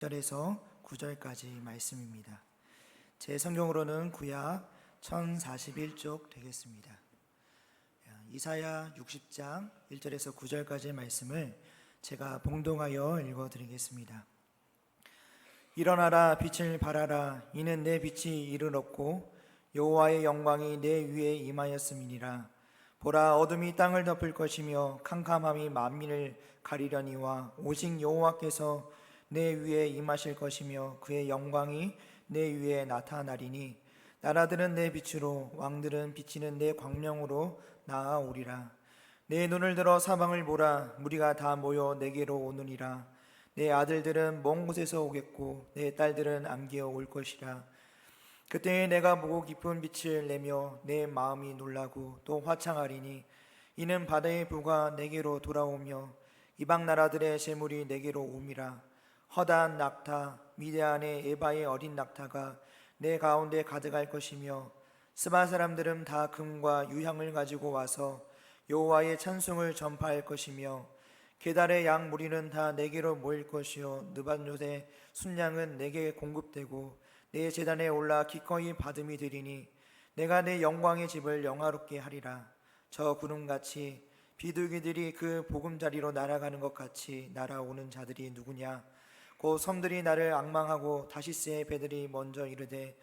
1절에서 9절까지 말씀입니다. 제 성경으로는 구약 1041쪽 되겠습니다. 이사야 60장 1절에서 9절까지의 말씀을 제가 봉독하여 읽어드리겠습니다. 일어나라, 빛을 발하라. 이는 내 빛이 이르렀고 여호와의 영광이 내 위에 임하였음이니라. 보라, 어둠이 땅을 덮을 것이며 캄캄함이 만민을 가리려니와 오직 여호와께서 내 위에 임하실 것이며 그의 영광이 내 위에 나타나리니 나라들은 내 빛으로 왕들은 비치는 내 광명으로 나아오리라. 내 눈을 들어 사방을 보라. 무리가 다 모여 내게로 오느니라. 내 아들들은 먼 곳에서 오겠고 내 딸들은 안개어 올 것이라. 그때에 내가 보고 깊은 빛을 내며 내 마음이 놀라고 또 화창하리니 이는 바다의 부가 내게로 돌아오며 이방 나라들의 재물이 내게로 옴이라. 허다한 낙타, 미디안의 에바의 어린 낙타가 내 가운데 가득할 것이며 스바 사람들은 다 금과 유향을 가지고 와서 여호와의 찬송을 전파할 것이며 게달의 양 무리는 다 내게로 모일 것이요 느밧롯의 순양은 내게 공급되고 내 제단에 올라 기꺼이 받음이 되리니 내가 내 영광의 집을 영화롭게 하리라. 저 구름같이 비둘기들이 그 보금자리로 날아가는 것 같이 날아오는 자들이 누구냐? 곧 섬들이 나를 앙망하고 다시스의 배들이 먼저 이르되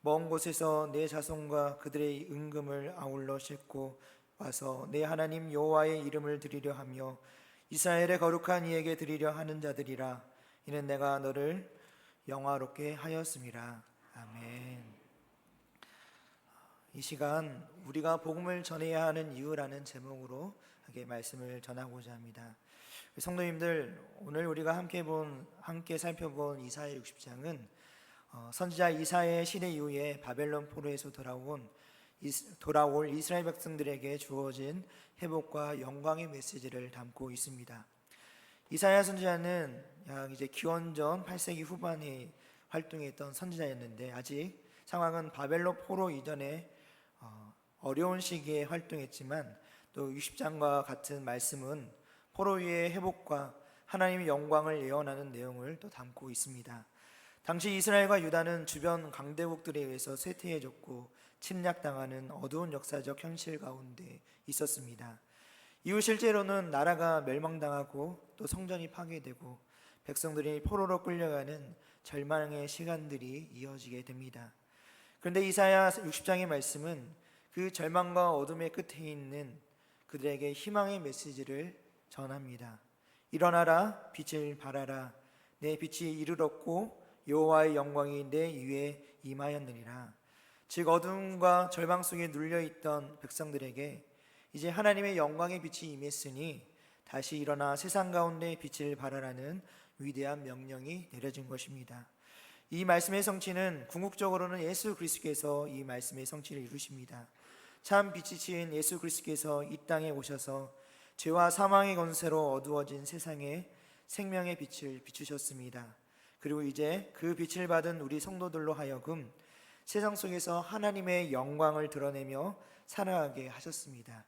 먼 곳에서 내 자손과 그들의 은금을 아울러 싣고 와서 내 하나님 여호와의 이름을 드리려 하며 이스라엘의 거룩한 이에게 드리려 하는 자들이라. 이는 내가 너를 영화롭게 하였음이라. 아멘. 이 시간 우리가 복음을 전해야 하는 이유라는 제목으로 말씀을 전하고자 합니다. 성도님들, 오늘 우리가 함께 살펴본 이사야 60장은 선지자 이사야의 시대 이후에 바벨론 포로에서 돌아올 이스라엘 백성들에게 주어진 회복과 영광의 메시지를 담고 있습니다. 이사야 선지자는 약 기원전 8세기 후반에 활동했던 선지자였는데 아직 상황은 바벨론 포로 이전에 어려운 시기에 활동했지만 또 60장과 같은 말씀은 포로 위의 회복과 하나님의 영광을 예언하는 내용을 또 담고 있습니다. 당시 이스라엘과 유다는 주변 강대국들에 의해서 쇠퇴해졌고 침략당하는 어두운 역사적 현실 가운데 있었습니다. 이후 실제로는 나라가 멸망당하고 또 성전이 파괴되고 백성들이 포로로 끌려가는 절망의 시간들이 이어지게 됩니다. 그런데 이사야 60장의 말씀은 그 절망과 어둠의 끝에 있는 그들에게 희망의 메시지를 전합니다. 일어나라, 빛을 발하라. 내 빛이 이르렀고 여호와의 영광이 내 위에 임하였느니라. 즉 어둠과 절망 속에 눌려있던 백성들에게 이제 하나님의 영광의 빛이 임했으니 다시 일어나 세상 가운데 빛을 발하라는 위대한 명령이 내려진 것입니다. 이 말씀의 성취는 궁극적으로는 예수 그리스도께서 이 말씀의 성취를 이루십니다. 참 빛이신 예수 그리스도께서 이 땅에 오셔서 죄와 사망의 권세로 어두워진 세상에 생명의 빛을 비추셨습니다. 그리고 이제 그 빛을 받은 우리 성도들로 하여금 세상 속에서 하나님의 영광을 드러내며 살아가게 하셨습니다.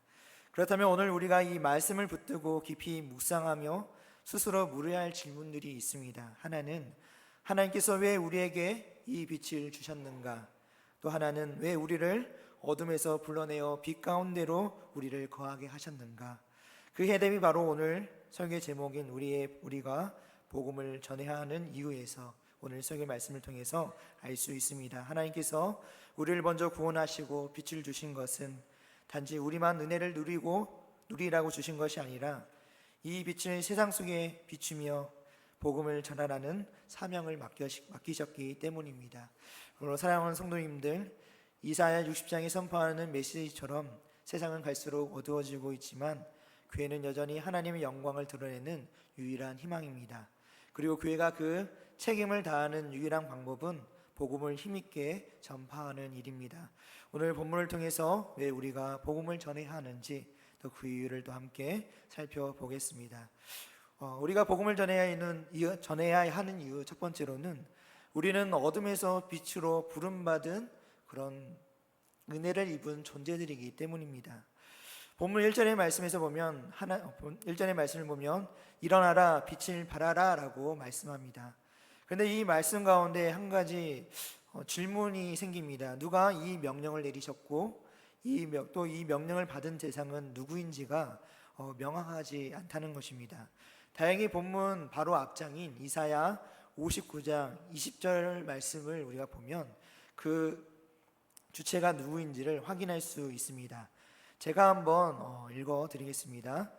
그렇다면 오늘 우리가 이 말씀을 붙들고 깊이 묵상하며 스스로 물어야 할 질문들이 있습니다. 하나는 하나님께서 왜 우리에게 이 빛을 주셨는가? 또 하나는 왜 우리를 어둠에서 불러내어 빛 가운데로 우리를 거하게 하셨는가? 그 해답이 바로 오늘 설교 제목인 우리가 복음을 전해야 하는 이유에서 오늘 설교 말씀을 통해서 알 수 있습니다. 하나님께서 우리를 먼저 구원하시고 빛을 주신 것은 단지 우리만 은혜를 누리라고 주신 것이 아니라 이 빛을 세상 속에 비추며 복음을 전하라는 사명을 맡기셨기 때문입니다. 오늘 사랑하는 성도님들, 이사야 60장이 선포하는 메시지처럼 세상은 갈수록 어두워지고 있지만 교회는 여전히 하나님의 영광을 드러내는 유일한 희망입니다. 그리고 교회가 그 책임을 다하는 유일한 방법은 복음을 힘있게 전파하는 일입니다. 오늘 본문을 통해서 왜 우리가 복음을 전해야 하는지 또 그 이유를 또 함께 살펴보겠습니다. 우리가 복음을 전해야 하는 이유 첫 번째로는 우리는 어둠에서 빛으로 부름받은 그런 은혜를 입은 존재들이기 때문입니다. 본문 1절의 말씀에서 보면 1절의 말씀을 보면 일어나라, 빛을 발하라 라고 말씀합니다. 그런데 이 말씀 가운데 한 가지 질문이 생깁니다. 누가 이 명령을 내리셨고 또 이 명령을 받은 대상은 누구인지가 명확하지 않다는 것입니다. 다행히 본문 바로 앞장인 이사야 59장 20절 말씀을 우리가 보면 그 주체가 누구인지를 확인할 수 있습니다. 제가 한번 읽어 드리겠습니다.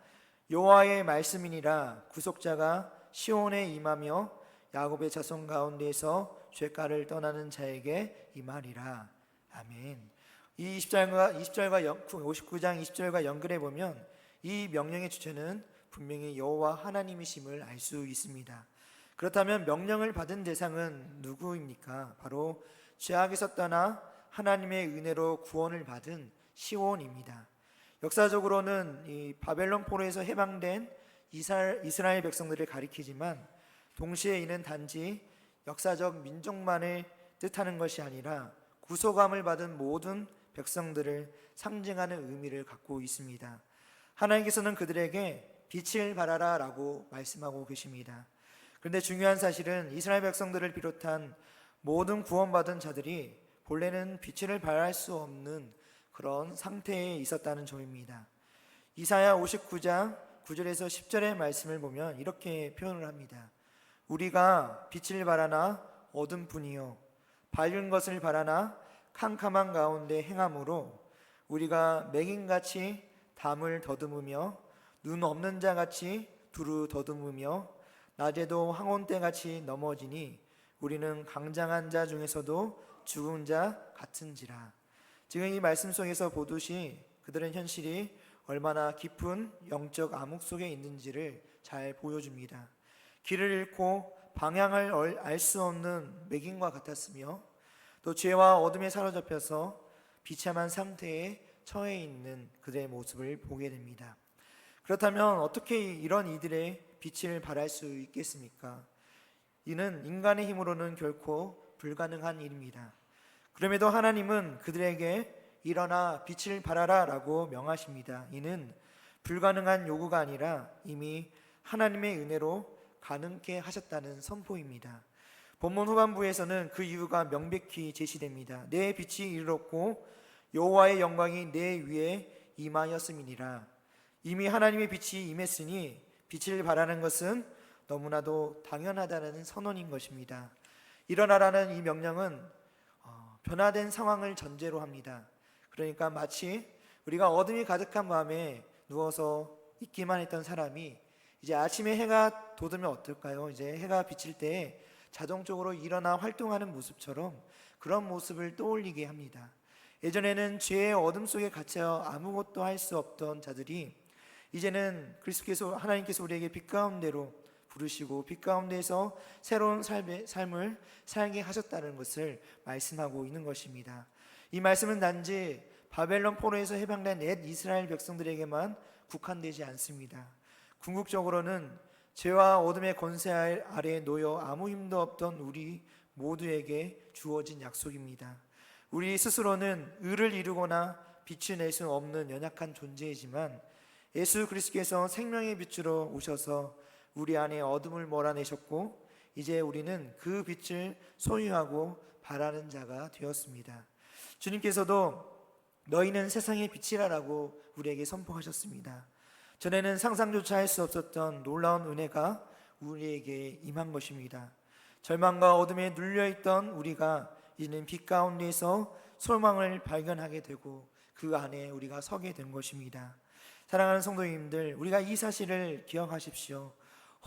여호와의 말씀이니라. 구속자가 시온에 임하며 야곱의 자손 가운데에서 죄가를 떠나는 자에게 임하리라. 아멘. 이 20절과 59장 20절과 연결해 보면 이 명령의 주체는 분명히 여호와 하나님이심을 알 수 있습니다. 그렇다면 명령을 받은 대상은 누구입니까? 바로 죄악에서 떠나 하나님의 은혜로 구원을 받은 시온입니다. 역사적으로는 이 바벨론 포로에서 해방된 이스라엘 백성들을 가리키지만 동시에 이는 단지 역사적 민족만을 뜻하는 것이 아니라 구속함을 받은 모든 백성들을 상징하는 의미를 갖고 있습니다. 하나님께서는 그들에게 빛을 발하라 라고 말씀하고 계십니다. 그런데 중요한 사실은 이스라엘 백성들을 비롯한 모든 구원받은 자들이 본래는 빛을 발할 수 없는 그런 상태에 있었다는 점입니다. 이사야 59장 9절에서 10절의 말씀을 보면 이렇게 표현을 합니다. 우리가 빛을 바라나 어둠뿐이요 밝은 것을 바라나 캄캄한 가운데 행함으로 우리가 맹인같이 담을 더듬으며 눈 없는 자같이 두루 더듬으며 낮에도 황혼때같이 넘어지니 우리는 강장한 자 중에서도 죽은 자 같은지라. 지금 이 말씀 속에서 보듯이 그들은 현실이 얼마나 깊은 영적 암흑 속에 있는지를 잘 보여줍니다. 길을 잃고 방향을 알 수 없는 맹인과 같았으며 또 죄와 어둠에 사로잡혀서 비참한 상태에 처해 있는 그들의 모습을 보게 됩니다. 그렇다면 어떻게 이런 이들의 빛을 발할 수 있겠습니까? 이는 인간의 힘으로는 결코 불가능한 일입니다. 그럼에도 하나님은 그들에게 일어나 빛을 발하라 라고 명하십니다. 이는 불가능한 요구가 아니라 이미 하나님의 은혜로 가능케 하셨다는 선포입니다. 본문 후반부에서는 그 이유가 명백히 제시됩니다. 내 빛이 이르렀고 여호와의 영광이 내 위에 임하였음이니라. 이미 하나님의 빛이 임했으니 빛을 발하는 것은 너무나도 당연하다는 선언인 것입니다. 일어나라는 이 명령은 변화된 상황을 전제로 합니다. 그러니까 마치 우리가 어둠이 가득한 밤에 누워서 있기만 했던 사람이 이제 아침에 해가 돋으면 어떨까요? 이제 해가 비칠 때 자동적으로 일어나 활동하는 모습처럼 그런 모습을 떠올리게 합니다. 예전에는 죄의 어둠 속에 갇혀 아무것도 할 수 없던 자들이 이제는 그리스도께서 하나님께서 우리에게 빛 가운데로 부르시고 빛 가운데에서 새로운 삶을 살게 하셨다는 것을 말씀하고 있는 것입니다. 이 말씀은 단지 바벨론 포로에서 해방된 옛 이스라엘 백성들에게만 국한되지 않습니다. 궁극적으로는 죄와 어둠의 권세 아래에 놓여 아무 힘도 없던 우리 모두에게 주어진 약속입니다. 우리 스스로는 의를 이루거나 빛을 낼 수 없는 연약한 존재이지만 예수 그리스도께서 생명의 빛으로 오셔서 우리 안에 어둠을 몰아내셨고 이제 우리는 그 빛을 소유하고 바라는 자가 되었습니다. 주님께서도 너희는 세상의 빛이라라고 우리에게 선포하셨습니다. 전에는 상상조차 할 수 없었던 놀라운 은혜가 우리에게 임한 것입니다. 절망과 어둠에 눌려있던 우리가 이제는 빛 가운데서 소망을 발견하게 되고 그 안에 우리가 서게 된 것입니다. 사랑하는 성도님들, 우리가 이 사실을 기억하십시오.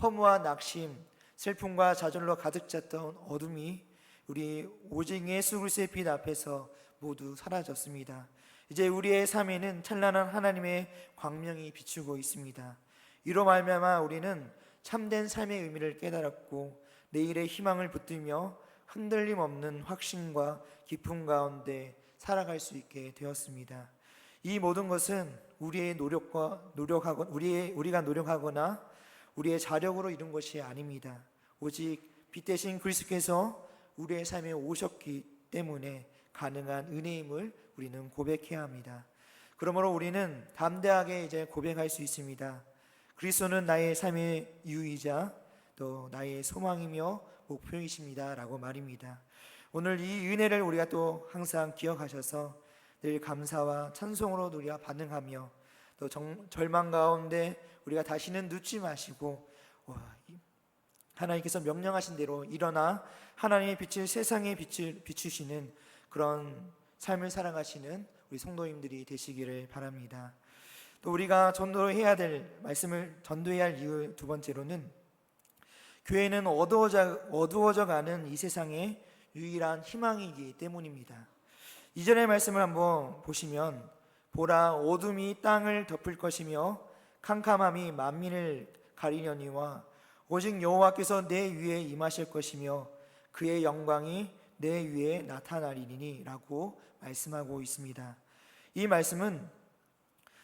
허무와 낙심, 슬픔과 좌절로 가득 찼던 어둠이 우리 오직 예수 그리스도의 빛 앞에서 모두 사라졌습니다. 이제 우리의 삶에는 찬란한 하나님의 광명이 비추고 있습니다. 이로 말미암아 우리는 참된 삶의 의미를 깨달았고 내일의 희망을 붙들며 흔들림 없는 확신과 기쁨 가운데 살아갈 수 있게 되었습니다. 이 모든 것은 우리가 노력하거나 우리의 자력으로 이룬 것이 아닙니다. 오직 빛 대신 그리스도께서 우리의 삶에 오셨기 때문에 가능한 은혜임을 우리는 고백해야 합니다. 그러므로 우리는 담대하게 이제 고백할 수 있습니다. 그리스도는 나의 삶의 이유이자 또 나의 소망이며 목표이십니다라고 말입니다. 오늘 이 은혜를 우리가 또 항상 기억하셔서 늘 감사와 찬송으로 우리가 반응하며 또 절망 가운데 우리가 다시는 눕지 마시고 하나님께서 명령하신 대로 일어나 하나님의 빛을 세상에 빛을 비추시는 그런 삶을 살아가시는 우리 성도님들이 되시기를 바랍니다. 또 우리가 전도해야 될 말씀을 전도해야 할 이유 두 번째로는 교회는 어두워져 가는 이 세상의 유일한 희망이기 때문입니다. 이전의 말씀을 한번 보시면 보라 어둠이 땅을 덮을 것이며 캄캄함이 만민을 가리려니와 오직 여호와께서 내 위에 임하실 것이며 그의 영광이 내 위에 나타나리니 라고 말씀하고 있습니다. 이 말씀은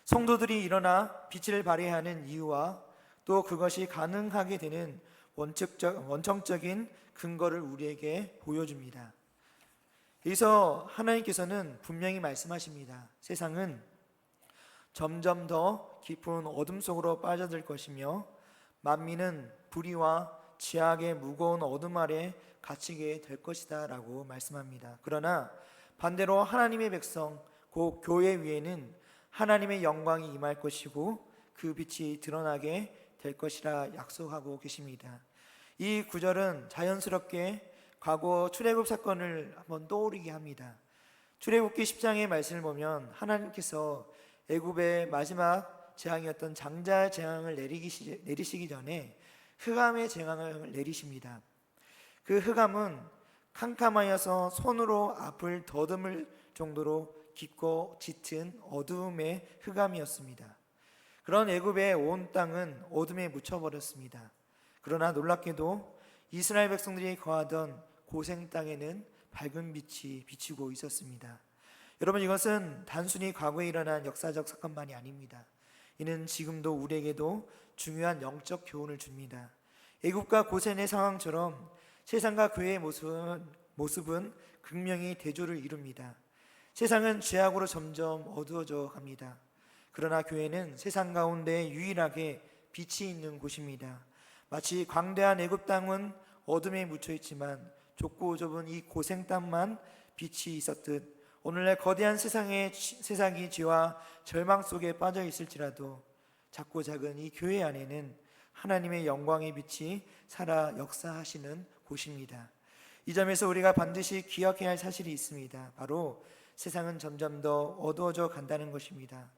성도들이 일어나 빛을 발휘하는 이유와 또 그것이 가능하게 되는 원천적인 근거를 우리에게 보여줍니다. 여기서 하나님께서는 분명히 말씀하십니다. 세상은 점점 더 깊은 어둠 속으로 빠져들 것이며 만민은 불의와 죄악의 무거운 어둠 아래 갇히게 될 것이다 라고 말씀합니다. 그러나 반대로 하나님의 백성 곧 교회 위에는 하나님의 영광이 임할 것이고 그 빛이 드러나게 될 것이라 약속하고 계십니다. 이 구절은 자연스럽게 과거 출애굽 사건을 한번 떠오르게 합니다. 출애굽기 10장의 말씀을 보면 하나님께서 애굽의 마지막 재앙이었던 장자 재앙을 내리시기 전에 흑암의 재앙을 내리십니다. 그 흑암은 캄캄하여서 손으로 앞을 더듬을 정도로 깊고 짙은 어두움의 흑암이었습니다. 그런 애굽의 온 땅은 어둠에 묻혀버렸습니다. 그러나 놀랍게도 이스라엘 백성들이 거하던 고생 땅에는 밝은 빛이 비치고 있었습니다. 여러분, 이것은 단순히 과거에 일어난 역사적 사건만이 아닙니다. 이는 지금도 우리에게도 중요한 영적 교훈을 줍니다. 애굽과 고센의 상황처럼 세상과 교회의 모습은 극명히 대조를 이룹니다. 세상은 죄악으로 점점 어두워져 갑니다. 그러나 교회는 세상 가운데 유일하게 빛이 있는 곳입니다. 마치 광대한 애굽 땅은 어둠에 묻혀 있지만 좁고 좁은 이 고생 땅만 빛이 있었듯 오늘날 거대한 세상이 죄와 절망 속에 빠져 있을지라도 작고 작은 이 교회 안에는 하나님의 영광의 빛이 살아 역사하시는 곳입니다. 이 점에서 우리가 반드시 기억해야 할 사실이 있습니다. 바로 세상은 점점 더 어두워져 간다는 것입니다.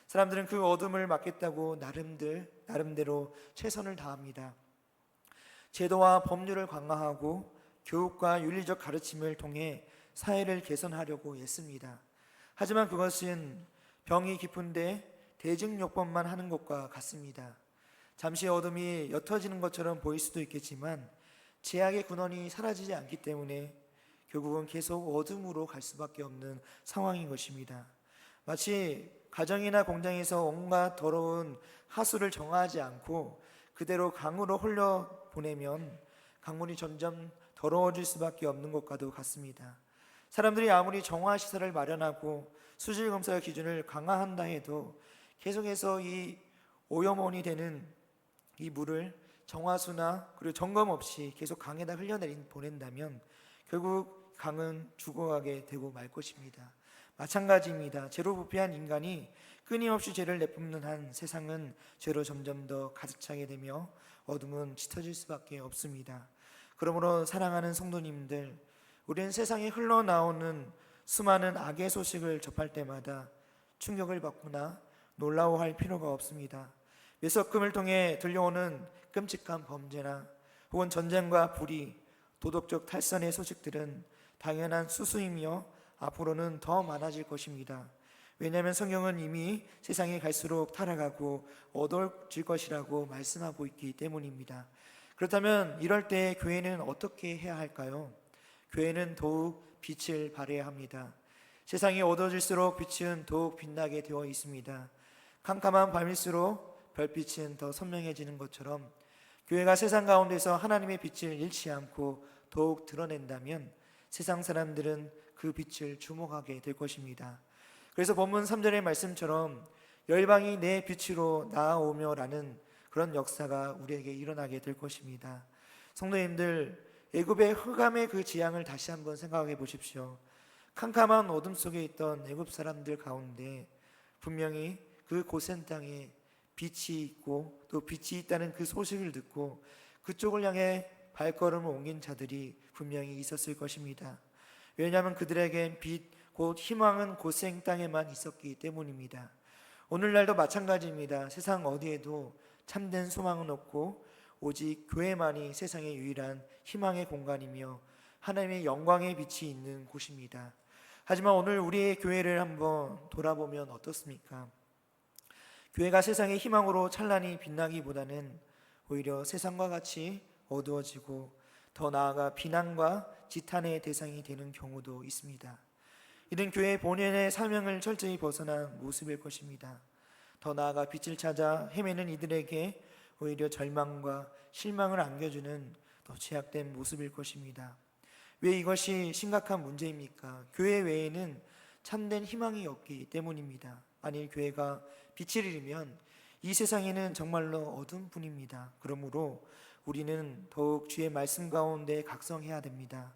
사람들은 그 어둠을 막겠다고 나름대로 최선을 다합니다. 제도와 법률을 강화하고 교육과 윤리적 가르침을 통해 사회를 개선하려고 애씁니다. 하지만 그것은 병이 깊은데 대증요법만 하는 것과 같습니다. 잠시 어둠이 옅어지는 것처럼 보일 수도 있겠지만 죄악의 근원이 사라지지 않기 때문에 결국은 계속 어둠으로 갈 수밖에 없는 상황인 것입니다. 마치 가정이나 공장에서 온갖 더러운 하수를 정화하지 않고 그대로 강으로 흘려보내면 강물이 점점 더러워질 수밖에 없는 것과도 같습니다. 사람들이 아무리 정화시설을 마련하고 수질검사 기준을 강화한다 해도 계속해서 이 오염원이 되는 이 물을 정화수나 그리고 점검 없이 계속 강에다 보낸다면 결국 강은 죽어가게 되고 말 것입니다. 마찬가지입니다. 죄로 부패한 인간이 끊임없이 죄를 내뿜는 한 세상은 죄로 점점 더 가득 차게 되며 어둠은 짙어질 수밖에 없습니다. 그러므로 사랑하는 성도님들, 우리는 세상에 흘러나오는 수많은 악의 소식을 접할 때마다 충격을 받거나 놀라워할 필요가 없습니다. 매석금을 통해 들려오는 끔찍한 범죄나 혹은 전쟁과 불의, 도덕적 탈선의 소식들은 당연한 수수이며 앞으로는 더 많아질 것입니다. 왜냐하면 성경은 이미 세상에 갈수록 타락하고 어두워질 것이라고 말씀하고 있기 때문입니다. 그렇다면 이럴 때 교회는 어떻게 해야 할까요? 교회는 더욱 빛을 발해야 합니다. 세상이 어두워질수록 빛은 더욱 빛나게 되어 있습니다. 캄캄한 밤일수록 별빛은 더 선명해지는 것처럼 교회가 세상 가운데서 하나님의 빛을 잃지 않고 더욱 드러낸다면 세상 사람들은 그 빛을 주목하게 될 것입니다. 그래서 본문 3절의 말씀처럼 열방이 내 빛으로 나아오며 라는 그런 역사가 우리에게 일어나게 될 것입니다. 성도님들, 애굽의 흑암의 그 지향을 다시 한번 생각해 보십시오. 캄캄한 어둠 속에 있던 애굽 사람들 가운데 분명히 그 고센 땅에 빛이 있고 또 빛이 있다는 그 소식을 듣고 그쪽을 향해 발걸음을 옮긴 자들이 분명히 있었을 것입니다. 왜냐하면 그들에겐 빛, 곧 희망은 고생 땅에만 있었기 때문입니다. 오늘날도 마찬가지입니다. 세상 어디에도 참된 소망은 없고 오직 교회만이 세상의 유일한 희망의 공간이며 하나님의 영광의 빛이 있는 곳입니다. 하지만 오늘 우리의 교회를 한번 돌아보면 어떻습니까? 교회가 세상의 희망으로 찬란히 빛나기보다는 오히려 세상과 같이 어두워지고 더 나아가 비난과 지탄의 대상이 되는 경우도 있습니다. 이는 교회의 본연의 사명을 철저히 벗어난 모습일 것입니다. 더 나아가 빛을 찾아 헤매는 이들에게 오히려 절망과 실망을 안겨주는 더 죄악된 모습일 것입니다. 왜 이것이 심각한 문제입니까? 교회 외에는 참된 희망이 없기 때문입니다. 만일 교회가 빛을 잃으면 이 세상에는 정말로 어둠뿐입니다. 그러므로 우리는 더욱 주의 말씀 가운데 각성해야 됩니다.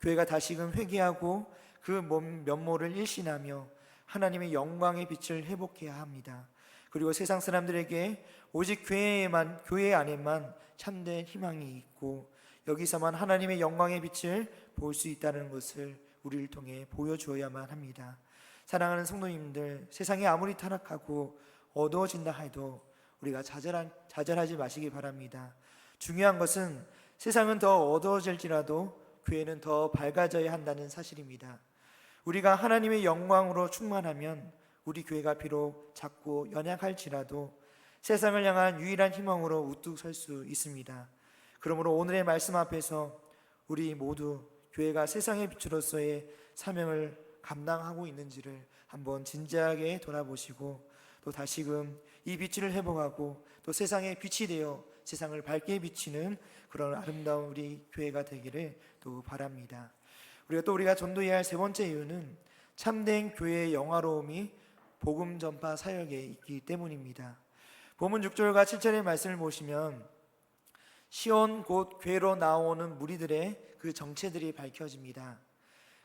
교회가 다시금 회개하고 그 면모를 일신하며 하나님의 영광의 빛을 회복해야 합니다. 그리고 세상 사람들에게 오직 교회 안에만 참된 희망이 있고 여기서만 하나님의 영광의 빛을 볼 수 있다는 것을 우리를 통해 보여주어야만 합니다. 사랑하는 성도님들, 세상이 아무리 타락하고 어두워진다 해도 우리가 좌절하지 마시기 바랍니다. 중요한 것은 세상은 더 어두워질지라도 교회는 더 밝아져야 한다는 사실입니다. 우리가 하나님의 영광으로 충만하면 우리 교회가 비록 작고 연약할지라도 세상을 향한 유일한 희망으로 우뚝 설 수 있습니다. 그러므로 오늘의 말씀 앞에서 우리 모두 교회가 세상의 빛으로서의 사명을 감당하고 있는지를 한번 진지하게 돌아보시고 또 다시금 이 빛을 회복하고 또 세상의 빛이 되어 세상을 밝게 비치는 그런 아름다운 우리 교회가 되기를 또 바랍니다. 우리가 전도해야 할 세 번째 이유는 참된 교회의 영화로움이 복음 전파 사역에 있기 때문입니다. 본문 6절과 7절의 말씀을 보시면 시온 곧 교회로 나오는 무리들의 그 정체들이 밝혀집니다.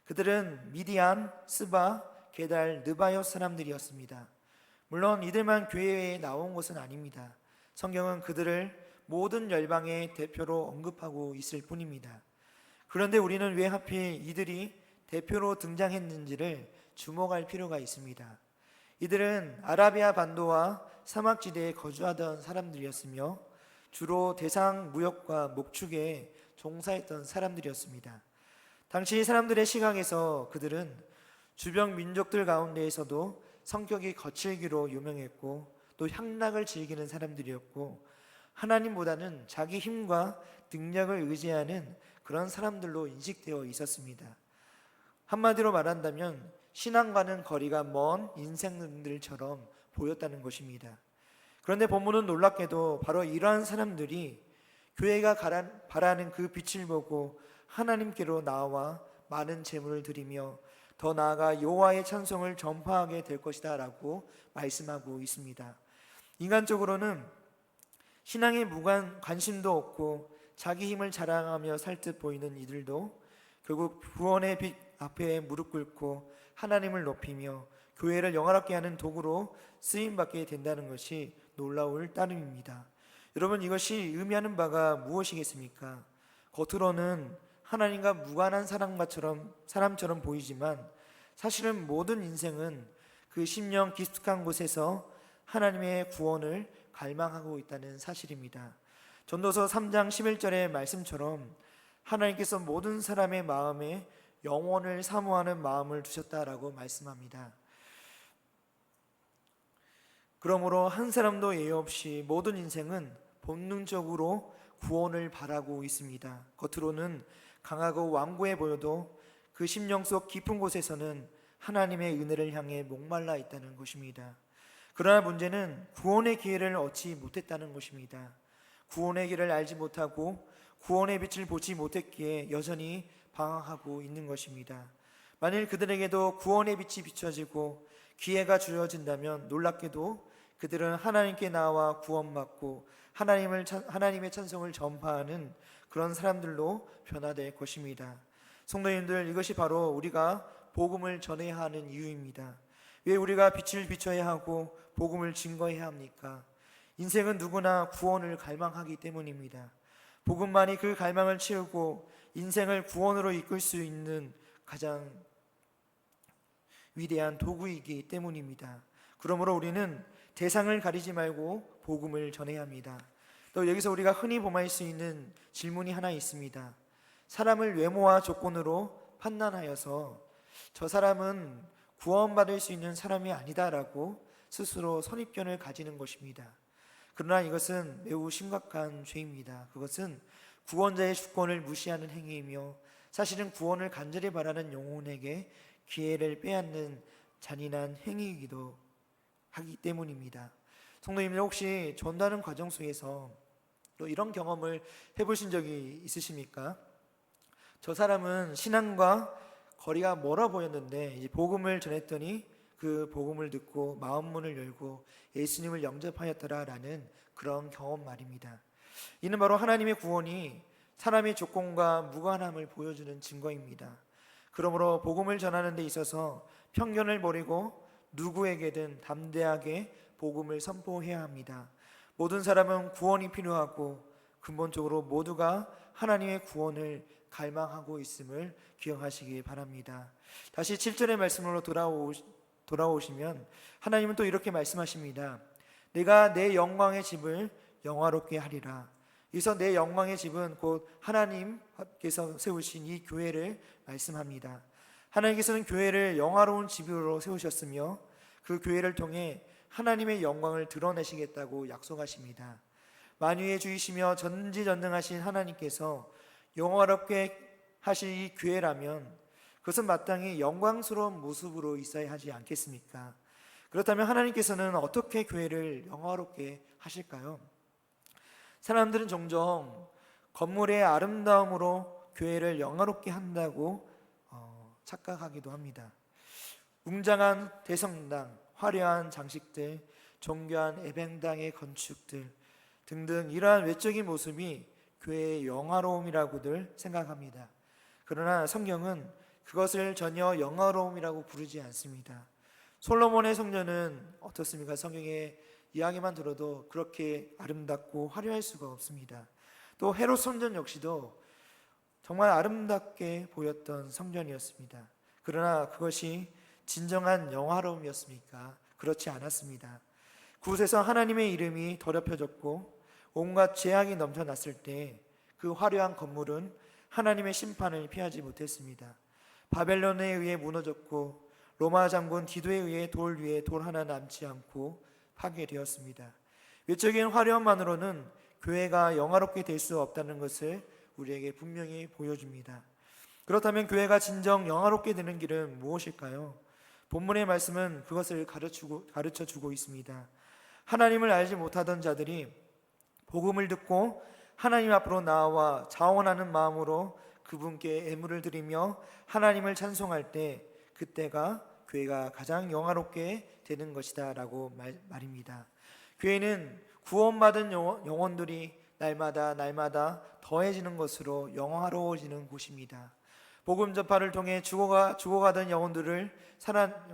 그들은 미디안, 스바, 게달, 느바요 사람들이었습니다. 물론 이들만 교회에 나온 것은 아닙니다. 성경은 그들을 모든 열방의 대표로 언급하고 있을 뿐입니다. 그런데 우리는 왜 하필 이들이 대표로 등장했는지를 주목할 필요가 있습니다. 이들은 아라비아 반도와 사막지대에 거주하던 사람들이었으며 주로 대상 무역과 목축에 종사했던 사람들이었습니다. 당시 사람들의 시각에서 그들은 주변 민족들 가운데에서도 성격이 거칠기로 유명했고 또 향락을 즐기는 사람들이었고 하나님보다는 자기 힘과 능력을 의지하는 그런 사람들로 인식되어 있었습니다. 한마디로 말한다면 신앙과는 거리가 먼 인생들처럼 보였다는 것입니다. 그런데 본문은 놀랍게도 바로 이러한 사람들이 교회가 바라는 그 빛을 보고 하나님께로 나와 많은 제물을 드리며 더 나아가 여호와의 찬송을 전파하게 될 것이다 라고 말씀하고 있습니다. 인간적으로는 신앙에 무관 관심도 없고 자기 힘을 자랑하며 살 듯 보이는 이들도 결국 구원의 빛 앞에 무릎 꿇고 하나님을 높이며 교회를 영화롭게 하는 도구로 쓰임받게 된다는 것이 놀라울 따름입니다. 여러분, 이것이 의미하는 바가 무엇이겠습니까? 겉으로는 하나님과 무관한 사람처럼 보이지만 사실은 모든 인생은 그 심령 깊숙한 곳에서 하나님의 구원을 갈망하고 있다는 사실입니다. 전도서 3장 11절의 말씀처럼 하나님께서 모든 사람의 마음에 영원을 사모하는 마음을 두셨다라고 말씀합니다. 그러므로 한 사람도 예외 없이 모든 인생은 본능적으로 구원을 바라고 있습니다. 겉으로는 강하고 완고해 보여도 그 심령 속 깊은 곳에서는 하나님의 은혜를 향해 목말라 있다는 것입니다. 그러나 문제는 구원의 기회를 얻지 못했다는 것입니다. 구원의 길을 알지 못하고 구원의 빛을 보지 못했기에 여전히 방황하고 있는 것입니다. 만일 그들에게도 구원의 빛이 비춰지고 기회가 주어진다면 놀랍게도 그들은 하나님께 나와 구원받고 하나님의 찬송을 전파하는 그런 사람들로 변화될 것입니다. 성도님들, 이것이 바로 우리가 복음을 전해야 하는 이유입니다. 왜 우리가 빛을 비춰야 하고 복음을 증거해야 합니까? 인생은 누구나 구원을 갈망하기 때문입니다. 복음만이 그 갈망을 채우고 인생을 구원으로 이끌 수 있는 가장 위대한 도구이기 때문입니다. 그러므로 우리는 대상을 가리지 말고 복음을 전해야 합니다. 또 여기서 우리가 흔히 범할 수 있는 질문이 하나 있습니다. 사람을 외모와 조건으로 판단하여서 저 사람은 구원받을 수 있는 사람이 아니다라고 스스로 선입견을 가지는 것입니다. 그러나 이것은 매우 심각한 죄입니다. 그것은 구원자의 주권을 무시하는 행위이며 사실은 구원을 간절히 바라는 영혼에게 기회를 빼앗는 잔인한 행위이기도 하기 때문입니다. 성도님들, 혹시 전도하는 과정 속에서 또 이런 경험을 해보신 적이 있으십니까? 저 사람은 신앙과 거리가 멀어 보였는데 이제 복음을 전했더니 그 복음을 듣고 마음 문을 열고 예수님을 영접하였더라라는 그런 경험 말입니다. 이는 바로 하나님의 구원이 사람의 조건과 무관함을 보여주는 증거입니다. 그러므로 복음을 전하는 데 있어서 편견을 버리고 누구에게든 담대하게 복음을 선포해야 합니다. 모든 사람은 구원이 필요하고 근본적으로 모두가 하나님의 구원을 갈망하고 있음을 기억하시기 바랍니다. 다시 7절의 말씀으로 돌아오시면 하나님은 또 이렇게 말씀하십니다. 내가 내 영광의 집을 영화롭게 하리라. 여기서 내 영광의 집은 곧 하나님께서 세우신 이 교회를 말씀합니다. 하나님께서는 교회를 영화로운 집으로 세우셨으며 그 교회를 통해 하나님의 영광을 드러내시겠다고 약속하십니다. 만유의 주이시며 전지전능하신 하나님께서 영화롭게 하실 이 교회라면 그것은 마땅히 영광스러운 모습으로 있어야 하지 않겠습니까? 그렇다면 하나님께서는 어떻게 교회를 영화롭게 하실까요? 사람들은 종종 건물의 아름다움으로 교회를 영화롭게 한다고 착각하기도 합니다. 웅장한 대성당, 화려한 장식들, 정교한 예배당의 건축들 등등 이러한 외적인 모습이 교회의 영화로움이라고들 생각합니다. 그러나 성경은 그것을 전혀 영화로움이라고 부르지 않습니다. 솔로몬의 성전은 어떻습니까? 성경의 이야기만 들어도 그렇게 아름답고 화려할 수가 없습니다. 또 헤롯 성전 역시도 정말 아름답게 보였던 성전이었습니다. 그러나 그것이 진정한 영화로움이었습니까? 그렇지 않았습니다. 그곳에서 하나님의 이름이 더럽혀졌고 온갖 죄악이 넘쳐났을 때 그 화려한 건물은 하나님의 심판을 피하지 못했습니다. 바벨론에 의해 무너졌고 로마 장군 디도에 의해 돌 위에 돌 하나 남지 않고 파괴되었습니다. 외적인 화려함만으로는 교회가 영화롭게 될 수 없다는 것을 우리에게 분명히 보여줍니다. 그렇다면 교회가 진정 영화롭게 되는 길은 무엇일까요? 본문의 말씀은 그것을 가르쳐주고 있습니다. 하나님을 알지 못하던 자들이 복음을 듣고 하나님 앞으로 나와 자원하는 마음으로 그분께 예물을 드리며 하나님을 찬송할 때 그때가 교회가 가장 영화롭게 되는 것이다 라고 말입니다. 교회는 구원받은 영혼들이 날마다 더해지는 것으로 영화로워지는 곳입니다. 복음 전파를 통해 죽어가던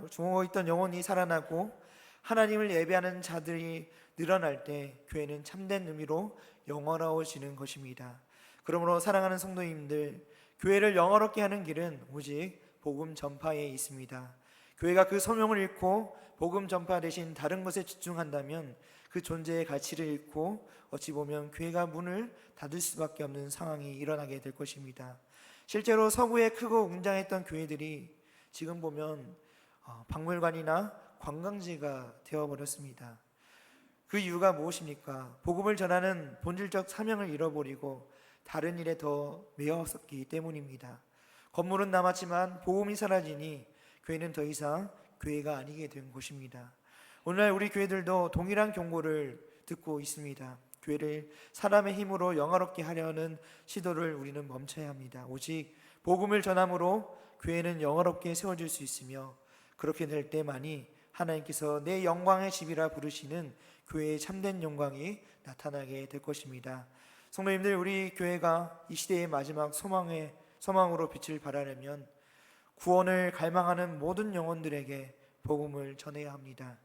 죽어있던 영혼이 살아나고 하나님을 예배하는 자들이 늘어날 때 교회는 참된 의미로 영화로워지는 것입니다. 그러므로 사랑하는 성도님들, 교회를 영화롭게 하는 길은 오직 복음 전파에 있습니다. 교회가 그 소명을 잃고 복음 전파 대신 다른 것에 집중한다면 그 존재의 가치를 잃고 어찌 보면 교회가 문을 닫을 수밖에 없는 상황이 일어나게 될 것입니다. 실제로 서구에 크고 웅장했던 교회들이 지금 보면 박물관이나 관광지가 되어버렸습니다. 그 이유가 무엇입니까? 복음을 전하는 본질적 사명을 잃어버리고 다른 일에 더 매였었기 때문입니다. 건물은 남았지만 복음이 사라지니 교회는 더 이상 교회가 아니게 된 것입니다. 오늘날 우리 교회들도 동일한 경고를 듣고 있습니다. 교회를 사람의 힘으로 영화롭게 하려는 시도를 우리는 멈춰야 합니다. 오직 복음을 전함으로 교회는 영화롭게 세워질 수 있으며 그렇게 될 때만이 하나님께서 내 영광의 집이라 부르시는 교회의 참된 영광이 나타나게 될 것입니다. 성도님들, 우리 교회가 이 시대의 마지막 소망으로 빛을 발하려면 구원을 갈망하는 모든 영혼들에게 복음을 전해야 합니다.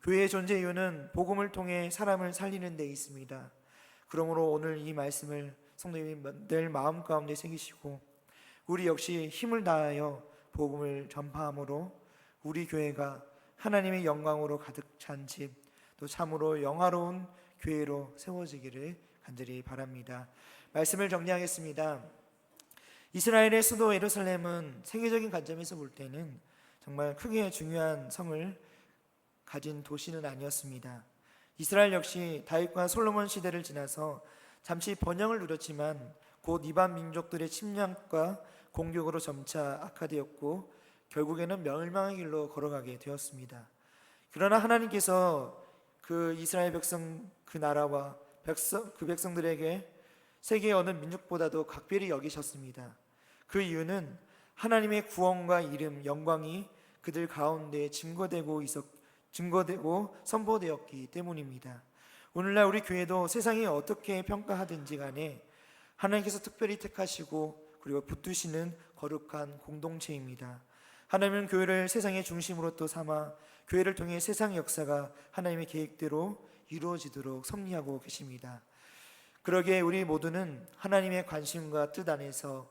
교회의 존재 이유는 복음을 통해 사람을 살리는 데 있습니다. 그러므로 오늘 이 말씀을 성도님들 마음 가운데 새기시고 우리 역시 힘을 다하여 복음을 전파함으로 우리 교회가 하나님의 영광으로 가득 찬 집, 또 참으로 영화로운 교회로 세워지기를 간절히 바랍니다. 말씀을 정리하겠습니다. 이스라엘의 수도 예루살렘은 세계적인 관점에서 볼 때는 정말 크게 중요한 성을 가진 도시는 아니었습니다. 이스라엘 역시 다윗과 솔로몬 시대를 지나서 잠시 번영을 누렸지만 곧 이방 민족들의 침략과 공격으로 점차 악화되었고 결국에는 멸망의 길로 걸어가게 되었습니다. 그러나 하나님께서 그 이스라엘 백성, 그 나라와 그 백성들에게 세계의 어느 민족보다도 각별히 여기셨습니다. 그 이유는 하나님의 구원과 이름, 영광이 그들 가운데 증거되고 선포되었기 때문입니다. 오늘날 우리 교회도 세상이 어떻게 평가하든지 간에 하나님께서 특별히 택하시고 그리고 붙드시는 거룩한 공동체입니다. 하나님은 교회를 세상의 중심으로 또 삼아 교회를 통해 세상 역사가 하나님의 계획대로 이루어지도록 섭리하고 계십니다. 그러기에 우리 모두는 하나님의 관심과 뜻 안에서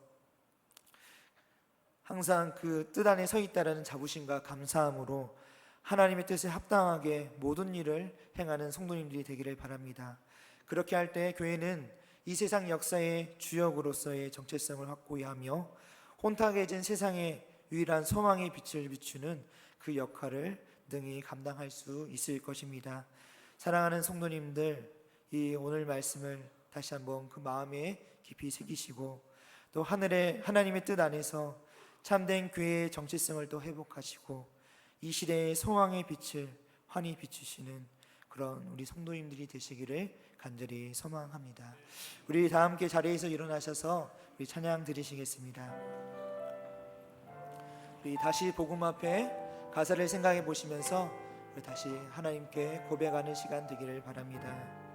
항상 그 뜻 안에 서 있다라는 자부심과 감사함으로 하나님의 뜻에 합당하게 모든 일을 행하는 성도님들이 되기를 바랍니다. 그렇게 할 때 교회는 이 세상 역사의 주역으로서의 정체성을 확고히 하며 혼탁해진 세상의 유일한 소망의 빛을 비추는 그 역할을 능히 감당할 수 있을 것입니다. 사랑하는 성도님들, 이 오늘 말씀을 다시 한번 그 마음에 깊이 새기시고 또 하나님의 뜻 안에서 참된 교회의 정체성을 또 회복하시고 이 시대의 소망의 빛을 환히 비추시는 그런 우리 성도님들이 되시기를 간절히 소망합니다. 우리 다 함께 자리에서 일어나셔서 우리 찬양 드리시겠습니다. 우리 다시 복음 앞에 가사를 생각해 보시면서 다시 하나님께 고백하는 시간 되기를 바랍니다.